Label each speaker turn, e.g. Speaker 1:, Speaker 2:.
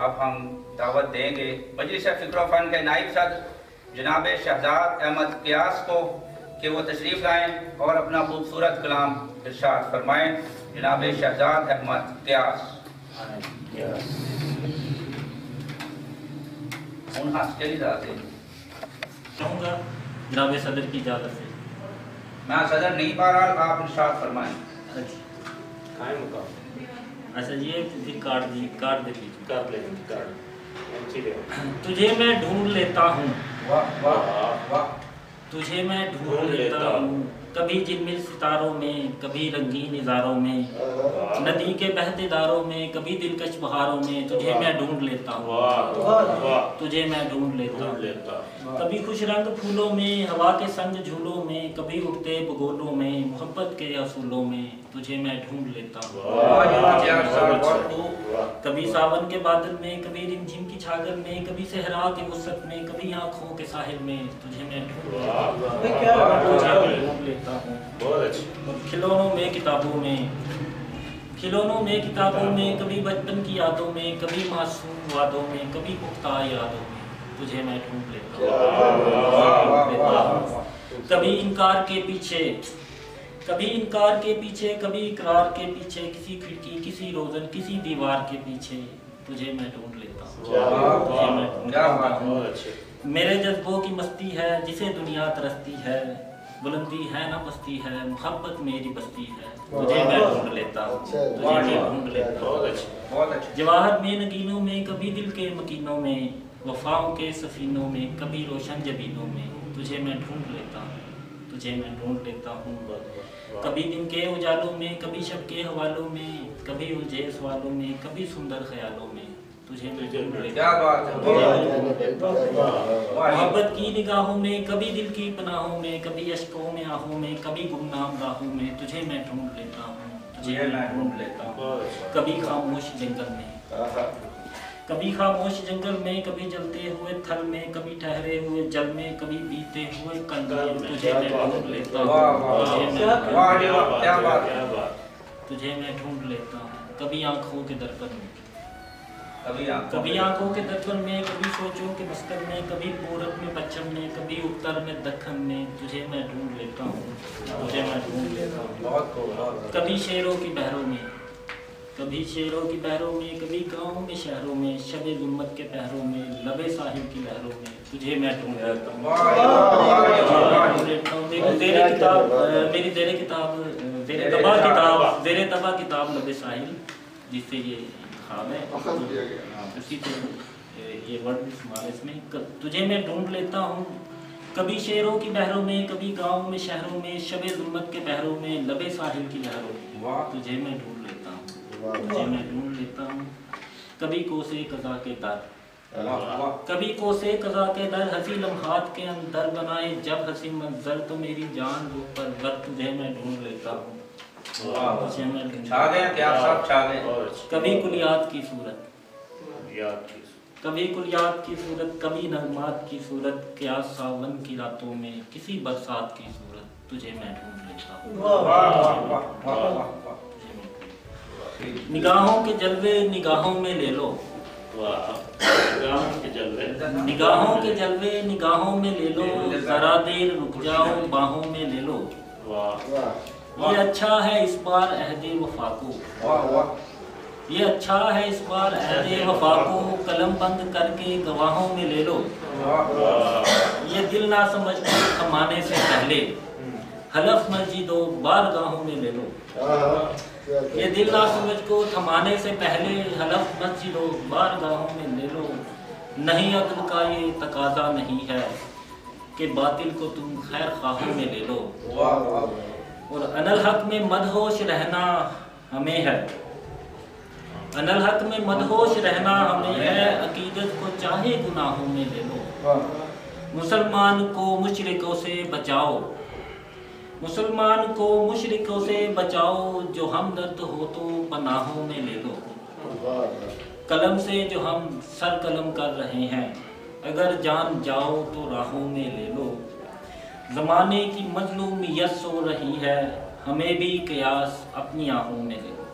Speaker 1: अब हम दावत देंगे मजलिस फ़िक्र फ़न के नाइब सदर जनाब शहजाद अहमद क़यास को कि वो तशरीफ़ लाएँ और अपना खूबसूरत कलाम इरशाद फरमाएँ। जनाब शहजाद अहमद क़यास।
Speaker 2: चाहूँगा जनाब सदर की इजाज़त से।
Speaker 1: मैं सदर नहीं पा रहा, आप इरशाद फरमाएँ।
Speaker 2: अच्छा ये कार्ड दे दीजिए। तुझे मैं ढूंढ लेता हूँ,
Speaker 1: वाह वाह वाह।
Speaker 2: तुझे मैं ढूंढ लेता हूँ, कभी जिनमिल सितारों में, कभी रंगीन इज़ारों में, नदी के बहते दारों में, कभी दिलकश बहारों में, तुझे मैं ढूंढ लेता हूँ, तुझे मैं ढूंढ लेता हूँ। कभी खुश रंग फूलों में, हवा के संग झूलों में, कभी उड़ते बगोलों में, मोहब्बत के असूलों में, तुझे मैं ढूंढ लेता हूँ। कभी सावन के बादल में, कभी रिमझिम की छागल में, कभी सहरा के वसत में, कभी आँखों के साहिल में, तुझे मैं ढूंढ लेता हूँ। खिलौनों में किताबों में, खिलौनों में किताबों में, कभी बचपन की यादों में, कभी मासूम वादों में, कभी पुख्ता यादों में, तुझे मैं ढूंढ लेता हूँ। कभी इनकार के पीछे, कभी इनकार के पीछे, कभी इकरार के पीछे, किसी खिड़की, किसी रोज़न, किसी दीवार के पीछे, तुझे मैं ढूंढ लेता हूँ। मेरे जज्बों की मस्ती है जिसे दुनिया तरसती है, बुलंदी है ना पस्ती है, मोहब्बत मेरी बस्ती है, तुझे मैं ढूंढ लेता हूँ, तुझे मैं ढूंढ लेता हूँ। जवाहर में नगीनों में, कभी दिल के मकीनों में, वफाओं के सफीनों में, कभी रोशन जबीनों में, तुझे मैं ढूंढ लेता हूँ, तुझे मैं ढूंढ लेता हूँ। कभी दिन के उजालों में, कभी शब के हवालों में, कभी उलझे सवालों में, कभी सुंदर ख्यालों में, तुझे मैं ढूंढ लेता हूँ। मोहब्बत की निगाहों में, कभी दिल की पनाहों में, कभी अश्कों में आहों में, कभी गुमनाम राहों में, तुझे मैं ढूंढ लेता हूँ, तुझे मैं ढूंढ लेता हूँ। कभी खामोश जंगल में, कभी खामोश जंगल में, कभी जलते हुए थल में, कभी ठहरे हुए जल में, कभी बीते हुए कल में, तुझे मैं ढूंढ लेता हूँ, तुझे मैं ढूंढ लेता हूँ। कभी आँखों के दर्पण में, कभी आँखों के दर्पण में, कभी सोचों के मस्कन में, कभी पूरब में पश्चिम में, कभी उत्तर में दक्षिण में, तुझे मैं ढूंढ लेता हूँ, तुझे मैं ढूंढ लेता हूँ। कभी शेरों की बहरों में, कभी शेरों की बहरों में, कभी गाँवों में शहरों में, शबे गुम्मत के पहरों में, लबे साहिब की लहरों में, तुझे मैं ढूंढ लेता हूँ। मेरी ज़ेरे तबा किताब लबे साहिल, जिससे ये खाब है, उसी से ये वर्ड भी शुमार इसमें। तुझे मैं ढूंढ लेता हूँ, कभी शेरों की बहरों में, कभी गाँव में शहरों में, शबे ज़ुल्मत के बहरों में, लबे साहिल की लहरों में, तुझे मैं ढूंढ लेता हूँ, तुझे मैं ढूंढ लेता हूँ। कभी कोसे कज़ा के दर, कभी कोसे कज़ा के दर, हंसी लम्हात के अंदर बनाए जब हंसी मंजर, तो मेरी जान वो परवर, तुझे मैं ढूंढ लेता हूँ, तुझे मैं ढूंढ लेता हूँ। कभी कुलियात की सूरत, कभी कुलियात की सूरत, कभी नगमात की सूरत, क्या सावन की रातों में, किसी बरसात की सूरत, तुझे मैं ढूंढ लेता हूँ। निगाहों के जलवे निगाहों में ले लो, निगाहों के जलवे निगाहों में ले लो, जरा देर रुक जाओ बाहों में ले लो, ये अच्छा है इस बार अहदे वफा को, ये अच्छा है इस बार अहदे वफा को, कलम बंद करके गवाहों में ले लो, ये दिल ना समझ थमाने से पहले, हलफ मर्जी दो बारगाहों में ले लो, ये दिल ना समझ को थमाने से पहले, हलफ मर्जी दो बारगाहों में ले लो। नहीं अदब का ये तकाजा नहीं है कि बातिल को तुम खैर खाहों में ले लो, और अनल हक में मदहोश रहना हमें है, अनल हक में मदहोश रहना हमें है, अकीदत को चाहे गुनाहों में ले लो। मुसलमान को मुशरिकों से बचाओ, मुसलमान को मुशरिकों से बचाओ, जो हमदर्द हो तो पनाहों में ले लो। कलम से जो हम सर कलम कर रहे हैं, अगर जान जाओ तो राहों में ले लो। ज़माने की मजलूमियत सो रही है, हमें भी क़यास अपनी आहों में ले लो।